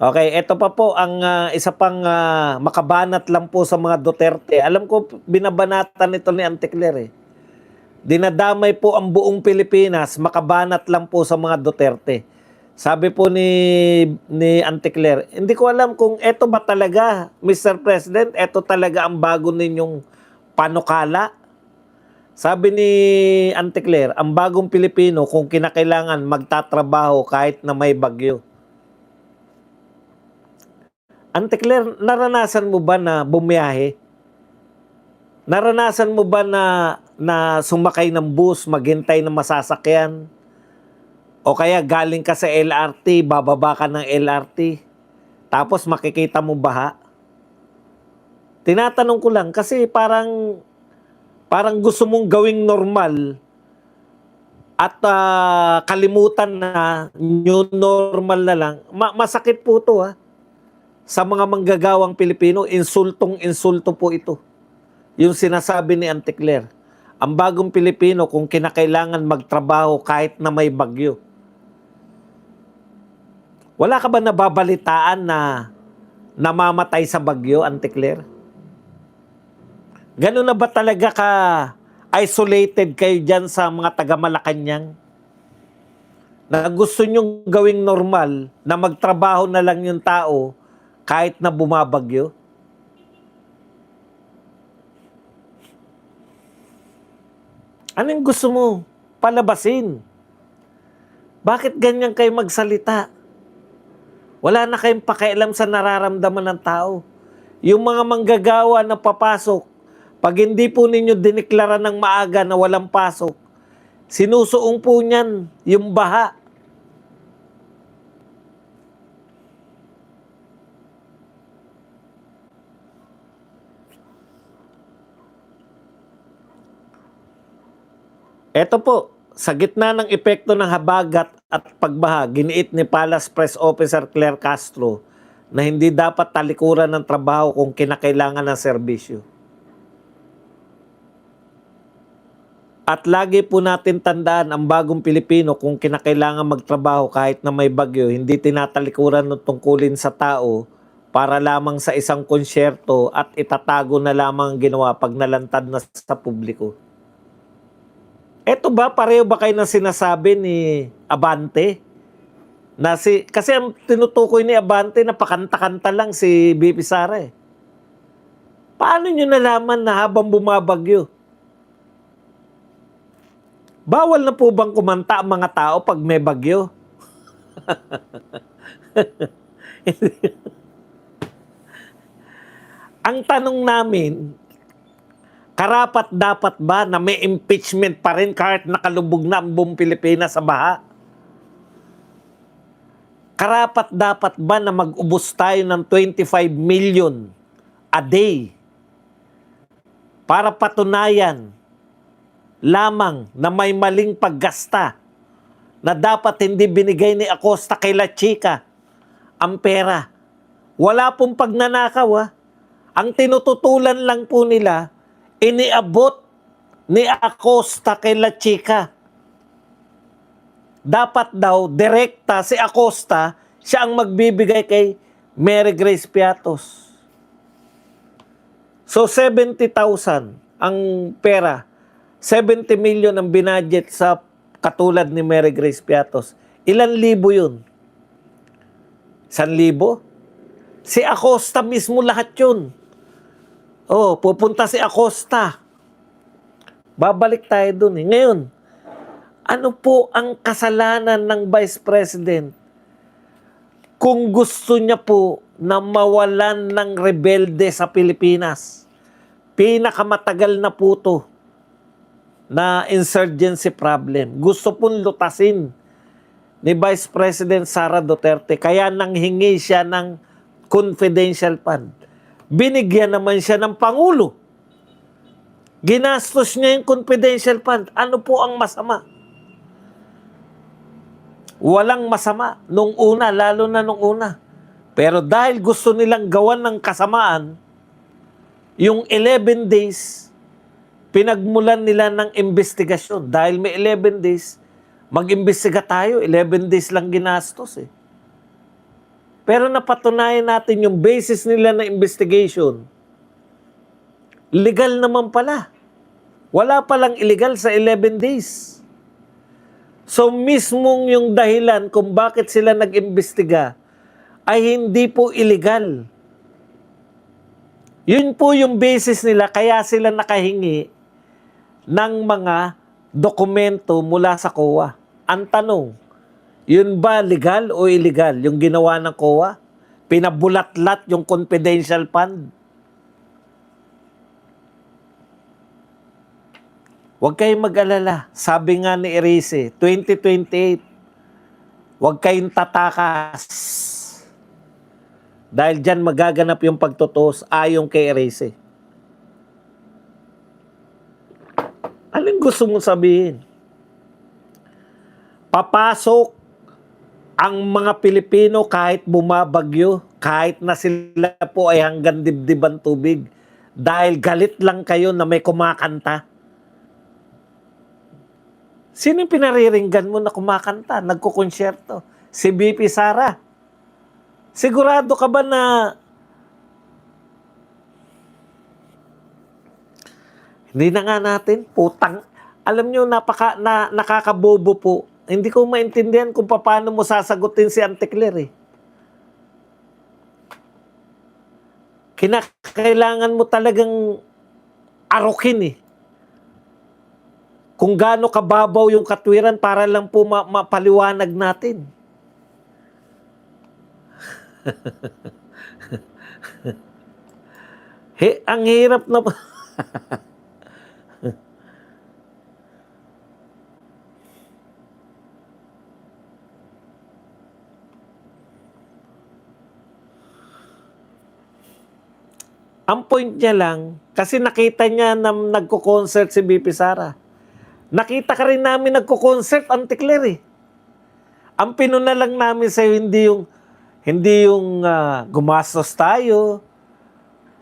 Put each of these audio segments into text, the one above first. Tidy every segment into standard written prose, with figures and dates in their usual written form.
Okay, eto pa po ang isa pang makabanat lang po sa mga Duterte. Alam ko binabanatan nito ni Auntie Claire eh. Dinadamay po ang buong Pilipinas, makabanat lang po sa mga Duterte. Sabi po ni Auntie Claire, hindi ko alam kung eto ba talaga, Mr. President, eto talaga ang bago ninyong panukala. Sabi ni Auntie Claire, ang bagong Pilipino kung kinakailangan magtatrabaho kahit na may bagyo. Auntie Claire, naranasan mo ba na bumiyahe? Naranasan mo ba na sumakay ng bus, maghintay ng masasakyan? O kaya galing ka sa LRT, bababa ka ng LRT, tapos makikita mo baha? Tinatanong ko lang kasi parang gusto mong gawing normal at kalimutan na new normal na lang. Masakit po to sa mga manggagawang Pilipino, insultong-insulto po ito. Yung sinasabi ni Auntie Claire, ang bagong Pilipino kung kinakailangan magtrabaho kahit na may bagyo. Wala ka ba nababalitaan na namamatay sa bagyo, Auntie Claire? Ganun na ba talaga ka isolated kayo dyan sa mga taga-Malacanang? Na gusto nyong gawing normal na magtrabaho na lang yung tao kahit na bumabagyo? Anong gusto mo palabasin? Bakit ganyan kayo magsalita? Wala na kayong pakialam sa nararamdaman ng tao. Yung mga manggagawa na papasok, pag hindi po ninyo diniklara ng maaga na walang pasok, sinusuong po niyan yung baha. Eto po, sa gitna ng epekto ng habagat at pagbaha, giniit ni Palace Press Officer Claire Castro na hindi dapat talikuran ng trabaho kung kinakailangan ng serbisyo. At lagi po natin tandaan ang bagong Pilipino kung kinakailangan magtrabaho kahit na may bagyo, hindi tinatalikuran ng tungkulin sa tao para lamang sa isang konsyerto at itatago na lamang ang ginawa pag nalantad na sa publiko. Eto ba, pareho ba kayo na sinasabi ni Abante? Kasi ang tinutukoy ni Abante na pakanta-kanta lang si BP Sara eh. Paano nyo nalaman na habang bumabagyo? Bawal na po bang kumanta ang mga tao pag may bagyo? Ang tanong namin, karapat-dapat ba na may impeachment pa rin kahit nakalubog na ang buong Pilipinas sa baha? Karapat-dapat ba na mag-ubos tayo ng 25 million a day para patunayan lamang na may maling paggasta na dapat hindi binigay ni Acosta kay La Chica ang pera? Wala pong pagnanakaw Ang tinututulan lang po nila, iniabot ni Acosta kay La Chica. Dapat daw, direkta si Acosta, siya ang magbibigay kay Mary Grace Piatos. So, 70,000 ang pera. 70 million ang binadget sa katulad ni Mary Grace Piatos. Ilan libo yun? 1,000? Si Acosta mismo lahat yun. Pupunta si Acosta. Babalik tayo dun Ngayon, ano po ang kasalanan ng Vice President kung gusto niya po na mawalan ng rebelde sa Pilipinas? Pinakamatagal na po to na insurgency problem. Gusto pong lutasin ni Vice President Sara Duterte. Kaya nanghingi siya ng confidential fund. Binigyan naman siya ng Pangulo. Ginastos niya yung confidential fund. Ano po ang masama? Walang masama nung una, lalo na nung una. Pero dahil gusto nilang gawan ng kasamaan, yung 11 days, pinagmulan nila ng investigasyon. Dahil may 11 days, mag-imbestiga tayo. 11 days lang ginastos Pero napatunayan natin yung basis nila na investigation. Legal naman pala. Wala palang illegal sa 11 days. So mismong yung dahilan kung bakit sila nag-imbestiga ay hindi po illegal. Yun po yung basis nila kaya sila nakahingi ng mga dokumento mula sa COA. Ang tanong, yun ba legal o illegal yung ginawa ng COA? Pinabulatlat yung confidential fund. Huwag kayong mag-alala. Sabi nga ni Erice, 2028, huwag kayong tatakas. Dahil dyan magaganap yung pagtutos ayon kay Erice. Anong gusto mong sabihin? Papasok ang mga Pilipino kahit bumabagyo, kahit na sila po ay hanggang dibdiban tubig, dahil galit lang kayo na may kumakanta. Sino yung pinariringgan mo na kumakanta, nagkukonsyerto? Si BP Sara. Sigurado ka ba na hindi na nga natin, putang, alam nyo, nakakabobo po. Hindi ko maintindihan kung paano mo sasagutin si Auntie Claire eh. Kailangan mo talagang arukin eh. Kung gaano kababaw yung katwiran para lang po mapaliwanag natin. Ang hirap na Ang point niya lang, kasi nakita niya na nagko-concert si BP Sara. Nakita ka rin namin nagko-concert, Auntie Claire eh. Ang pinuna lang namin sa'yo, hindi yung gumastos tayo,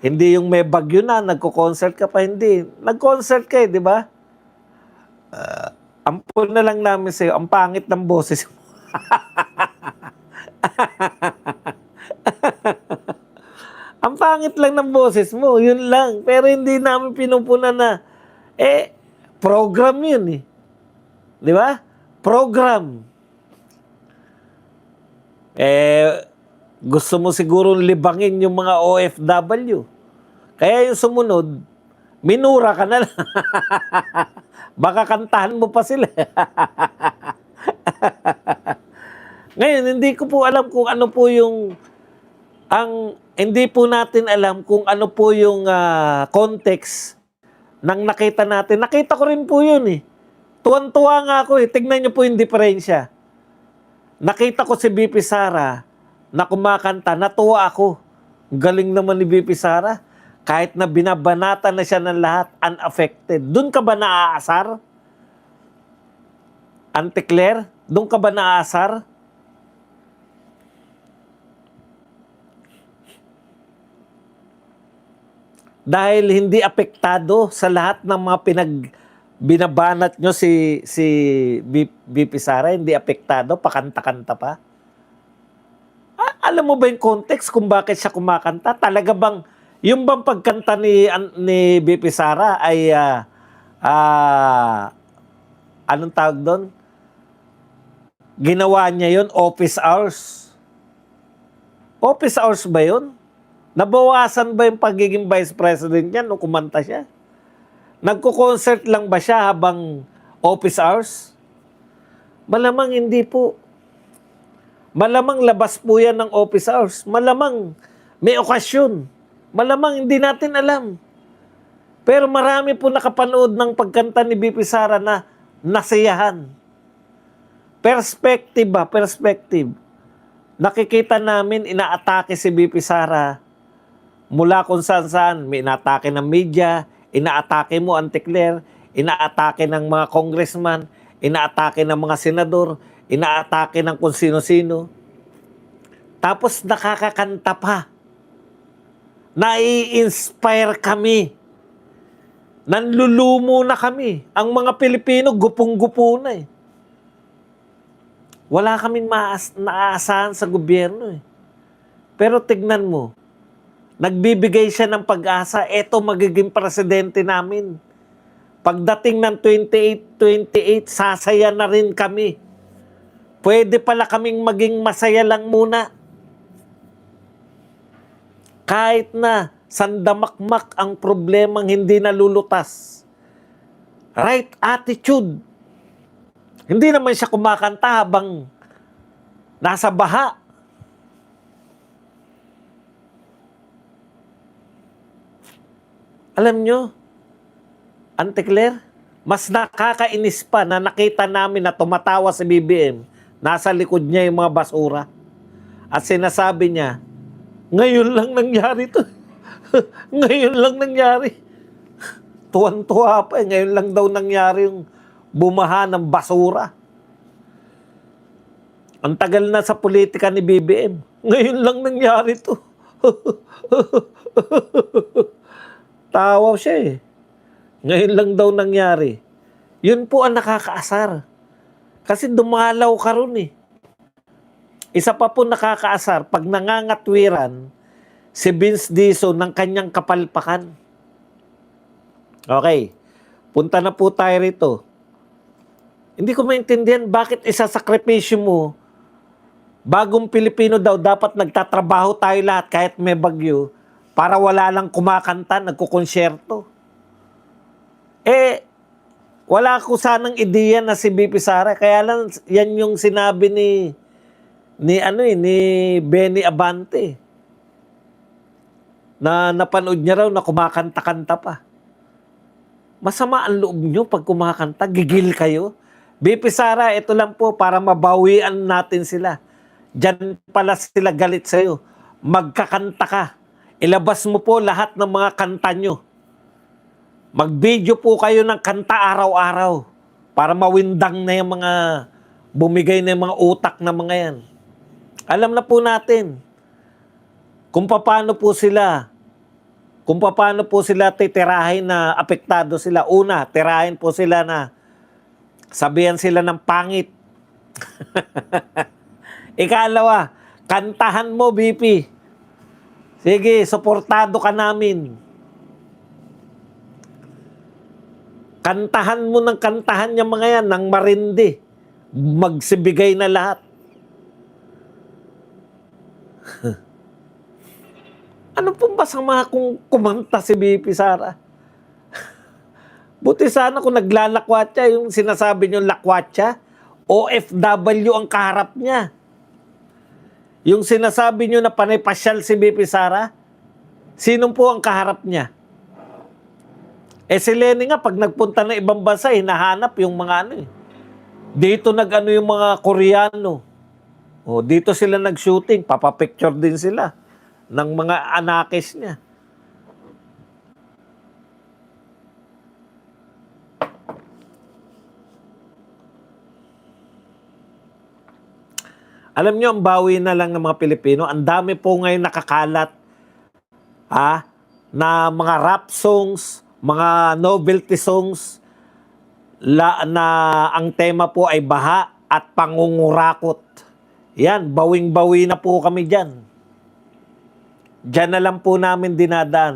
hindi yung may bagyo na, nagko-concert ka pa, hindi. Nag-concert ka eh, di ba? Ang pinuna lang namin sa'yo, ang pangit ng boses mo. Ang pangit lang ng boses mo, yun lang. Pero hindi namin pinupuna na, program yun eh. Di ba? Program. Gusto mo siguro libangin yung mga OFW. Kaya yung sumunod, minura ka na lang. Baka kantahan mo pa sila. Ngayon, hindi ko po alam kung ano po yung hindi po natin alam kung ano po yung context ng nakita natin. Nakita ko rin po yun eh. Tuwan-tuwa nga ako eh. Tignan niyo po yung diferensya. Nakita ko si BP Sara na kumakanta. Natuwa ako. Galing naman ni BP Sara. Kahit na binabanata na siya ng lahat, unaffected. Doon ka ba naaasar? Auntie Claire, doon ka ba naaasar? Dahil hindi apektado sa lahat ng mga binabanat nyo si BP Sara, hindi apektado, pakanta-kanta pa. Alam mo ba yung context kung bakit siya kumakanta? Talaga bang, yung bang pagkanta ni BP Sara ay, anong tawag doon? Ginawa niya yun, office hours. Office hours ba yun? Nabawasan ba yung pagiging vice president niya nung kumanta siya? Nagko-concert lang ba siya habang office hours? Malamang hindi po. Malamang labas po yan ng office hours. Malamang may okasyon. Malamang hindi natin alam. Pero marami po nakapanood ng pagkanta ni BP Sara na nasiyahan. Perspective ba? Perspective. Nakikita namin inaatake si BP Sara mula kung saan-saan. May inaatake ng media, inaatake mo, Auntie Claire, inaatake ng mga congressman, inaatake ng mga senador, inaatake ng kung sino-sino. Tapos nakakakanta pa. Nai-inspire kami. Nanlulumo na kami. Ang mga Pilipino, gupong-gupo na eh. Wala kaming naaasahan sa gobyerno eh. Pero tignan mo, nagbibigay siya ng pag-asa, eto magiging presidente namin. Pagdating ng 28, sasaya na rin kami. Pwede pala kaming maging masaya lang muna. Kahit na sandamakmak ang problemang hindi nalulutas. Right attitude. Hindi naman siya kumakanta habang nasa baha. Alam nyo, Ante Claire, mas nakakainis pa na nakita namin na tumatawa si BBM, nasa likod niya yung mga basura. At sinasabi niya, ngayon lang nangyari to. Ngayon lang nangyari. Tuwan-tuwa pa ngayon lang daw nangyari yung bumaha ng basura. Ang tagal na sa politika ni BBM. Ngayon lang nangyari to. Tawa siya eh. Ngayon lang daw nangyari. Yun po ang nakakaasar. Kasi dumalaw ka ron eh. Isa pa po nakakaasar, pag nangangatwiran si Vince Dizon ng kanyang kapalpakan. Okay, punta na po tayo rito. Hindi ko maintindihan bakit isasakripisyo mo. Bagong Pilipino daw, dapat nagtatrabaho tayo lahat kahit may bagyo para wala lang kumakanta, nagkukonsyerto. Wala ko sanang ideya na si BP Sara. Kaya lang, yan yung sinabi ni Benny Abante. Na napanood niya raw na kumakanta-kanta pa. Masama ang loob nyo pag kumakanta. Gigil kayo. BP Sara, ito lang po para mabawian natin sila. Diyan pala sila galit sa'yo. Magkakanta ka. Ilabas mo po lahat ng mga kanta nyo. Mag-video po kayo ng kanta araw-araw para mawindang na yung mga bumigay na yung mga utak na mga yan. Alam na po natin kung paano po sila titirahin na apektado sila. Una, tirahin po sila na sabihan sila ng pangit. Ikalawa, kantahan mo, BP. Sige, suportado ka namin. Kantahan mo ng kantahan yung mga yan, ng marindi. Magsibigay na lahat. Ano pong masama kung kumanta si BP Sara? Buti sana kung naglalakwatsa, yung sinasabi niyo lakwatsa, OFW ang kaharap niya. Yung sinasabi niyo na panay pasyal si BP Sara, sino po ang kaharap niya? Si Lenny nga, pag nagpunta ng ibang bansa, hinahanap yung mga Dito yung mga Koreano. Dito sila nag-shooting, papapicture din sila ng mga anakis niya. Alam niyo, ang bawi na lang ng mga Pilipino, ang dami po ngayon nakakalat na mga rap songs, mga novelty songs na ang tema po ay baha at pangungurakot. Yan, bawing-bawi na po kami dyan. Diyan na lang po namin dinadaan.